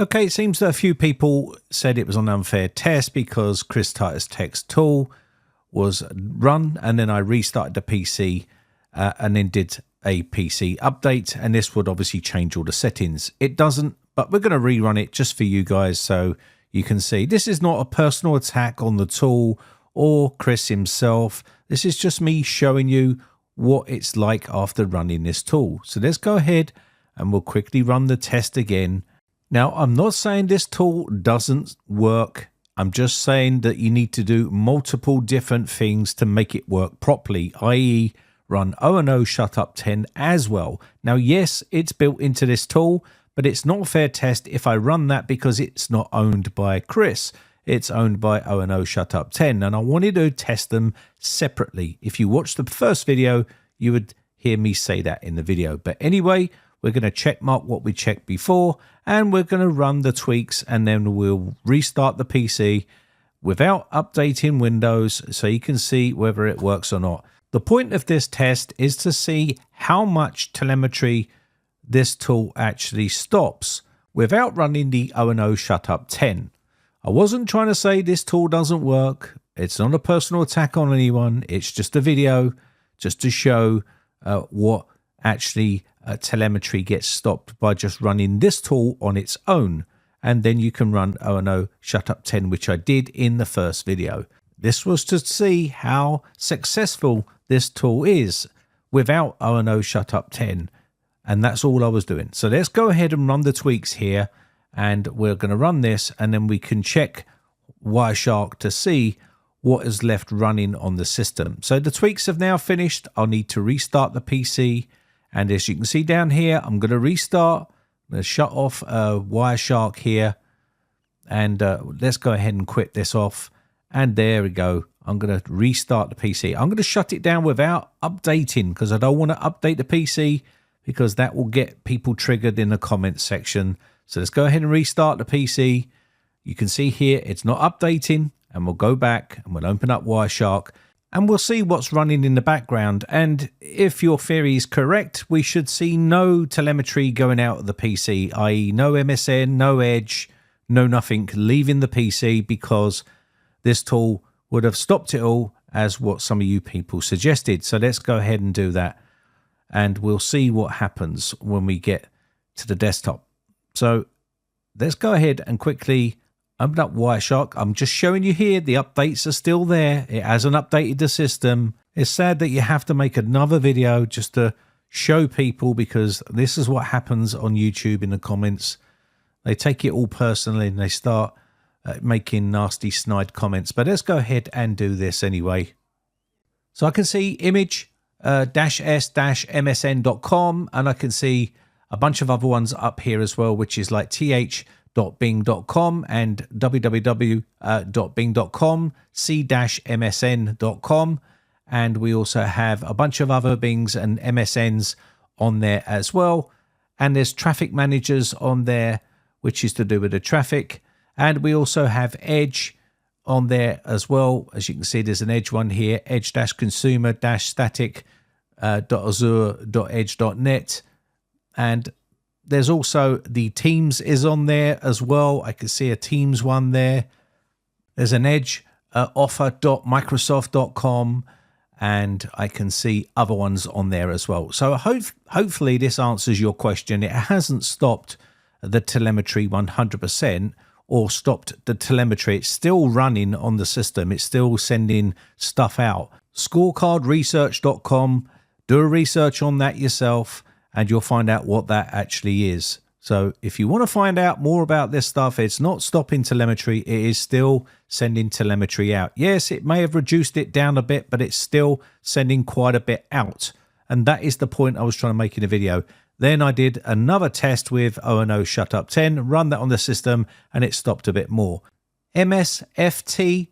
Okay, it seems that a few people said it was an unfair test because Chris Titus text tool was run, and then I restarted the PC and then did a PC update, and this would obviously change all the settings. It doesn't, but we're going to rerun it just for you guys so you can see. This is not a personal attack on the tool or Chris himself. This is just me showing you what it's like after running this tool. So let's go ahead and we'll quickly run the test again. Now, I'm not saying this tool doesn't work. I'm just saying that you need to do multiple different things to make it work properly, i.e. run O&O Shutup 10 as well. Now, yes, it's built into this tool, but it's not a fair test if I run that because it's not owned by Chris. It's owned by O&O Shutup 10, and I wanted to test them separately. If you watched the first video, you would hear me say that in the video. But anyway, we're going to check mark what we checked before, and we're going to run the tweaks, and then we'll restart the PC without updating Windows so you can see whether it works or not. The point of this test is to see how much telemetry this tool actually stops without running the O&O Shutup 10. I wasn't trying to say this tool doesn't work. It's not a personal attack on anyone. It's just a video just to show what actually telemetry gets stopped by just running this tool on its own, and then you can run O&O Shutup 10, which I did in the first video. This was to see how successful this tool is without O&O Shutup 10, and that's all I was doing. So let's go ahead and run the tweaks here, and we're going to run this, and then we can check Wireshark to see what is left running on the system. So the tweaks have now finished. I'll need to restart the PC. And as you can see down here, I'm going to restart. I'm going to shut off Wireshark here. And let's go ahead and quit this off. And there we go. I'm going to restart the PC. I'm going to shut it down without updating because I don't want to update the PC because that will get people triggered in the comments section. So let's go ahead and restart the PC. You can see here it's not updating. And we'll go back and we'll open up Wireshark. And we'll see what's running in the background. And if your theory is correct, we should see no telemetry going out of the PC, i.e. no MSN, no Edge, no nothing leaving the PC because this tool would have stopped it all as what some of you people suggested. So let's go ahead and do that. And we'll see what happens when we get to the desktop. So let's go ahead and quickly open up Wireshark. I'm just showing you here the updates are still there. It hasn't updated the system. It's sad that you have to make another video just to show people because this is what happens on YouTube in the comments. They take it all personally and they start making nasty snide comments. But let's go ahead and do this anyway. So I can see image -s-msn.com and I can see a bunch of other ones up here as well, which is like th.bing.com and www.bing.com, c-msn.com, and we also have a bunch of other Bings and MSNs on there as well. And there's traffic managers on there, which is to do with the traffic. And we also have Edge on there as well. As you can see, there's an Edge one here, edge-consumer-static.azure.edge.net. And there's also the Teams is on there as well. I can see a Teams one there. There's an Edge offer.microsoft.com, and I can see other ones on there as well. So hopefully this answers your question. It hasn't stopped the telemetry 100% or stopped the telemetry. It's still running on the system. It's still sending stuff out. Scorecardresearch.com. Do a research on that yourself, and you'll find out what that actually is. So if you want to find out more about this stuff, it's not stopping telemetry. It is still sending telemetry out. Yes, it may have reduced it down a bit, but it's still sending quite a bit out. And that is the point I was trying to make in the video. Then I did another test with O&O Shutup 10, run that on the system, and it stopped a bit more. MSFT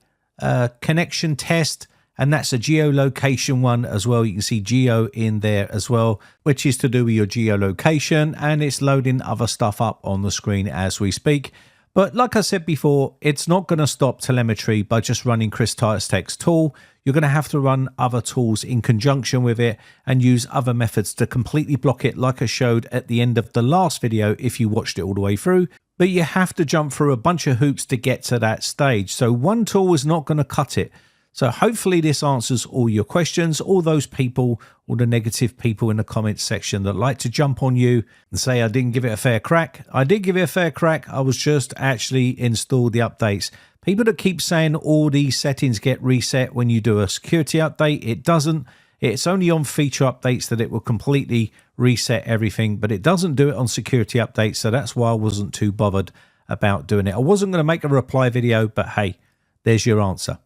connection test. And that's a geolocation one as well. You can see geo in there as well, which is to do with your geolocation, and it's loading other stuff up on the screen as we speak. But like I said before, it's not going to stop telemetry by just running Chris Titus Tech's tool. You're going to have to run other tools in conjunction with it and use other methods to completely block it, like I showed at the end of the last video if you watched it all the way through. But you have to jump through a bunch of hoops to get to that stage. So one tool is not going to cut it. So hopefully this answers all your questions. All those people, all the negative people in the comments section that like to jump on you and say I didn't give it a fair crack. I did give it a fair crack. I was just actually installed the updates. People that keep saying all these settings get reset when you do a security update, it doesn't. It's only on feature updates that it will completely reset everything, but it doesn't do it on security updates. So that's why I wasn't too bothered about doing it. I wasn't going to make a reply video, but hey, there's your answer.